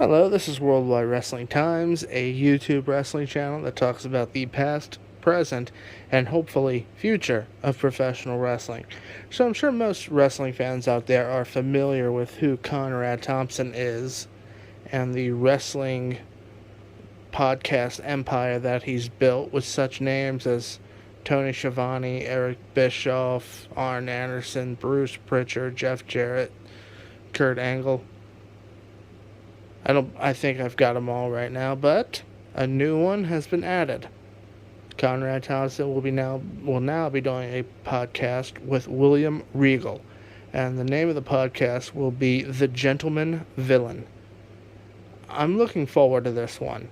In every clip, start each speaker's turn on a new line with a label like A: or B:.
A: Hello, this is Worldwide Wrestling Times, a YouTube wrestling channel that talks about the past, present, and hopefully future of professional wrestling. So I'm sure most wrestling fans out there are familiar with who Conrad Thompson is and the wrestling podcast empire that he's built with such names as Tony Schiavone, Eric Bischoff, Arn Anderson, Bruce Pritchard, Jeff Jarrett, Kurt Angle. I think I've got them all right now, but a new one has been added. Conrad Thompson will now be doing a podcast with William Regal, and the name of the podcast will be The Gentleman Villain. I'm looking forward to this one.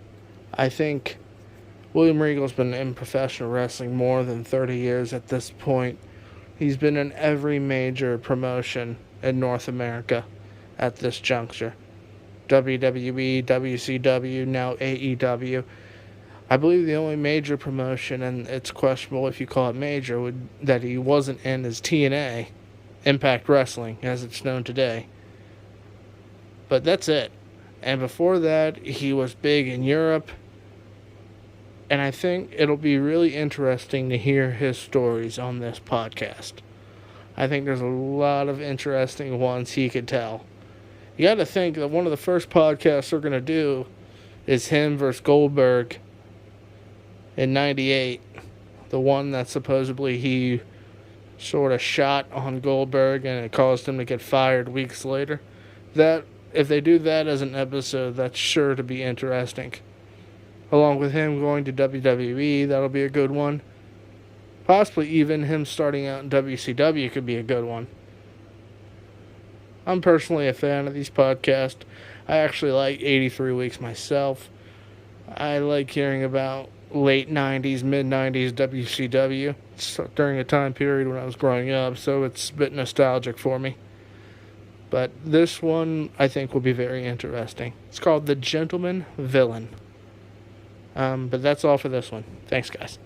A: I think William Regal's been in professional wrestling more than 30 years at this point. He's been in every major promotion in North America at this juncture. WWE, WCW, now AEW. I believe the only major promotion, and it's questionable if you call it major, that he wasn't in is TNA, Impact Wrestling, as it's known today. But that's it. And before that, he was big in Europe. And I think it'll be really interesting to hear his stories on this podcast. I think there's a lot of interesting ones he could tell. You got to think that one of the first podcasts we're going to do is him versus Goldberg in '98. The one that supposedly he sort of shot on Goldberg and it caused him to get fired weeks later. That, if they do that as an episode, that's sure to be interesting. Along with him going to WWE, that'll be a good one. Possibly even him starting out in WCW could be a good one. I'm personally a fan of these podcasts. I actually like 83 Weeks myself. I like hearing about late 90s, mid-90s WCW. It's during a time period when I was growing up, so it's a bit nostalgic for me. But this one, I think, will be very interesting. It's called The Gentleman Villain. But that's all for this one. Thanks, guys.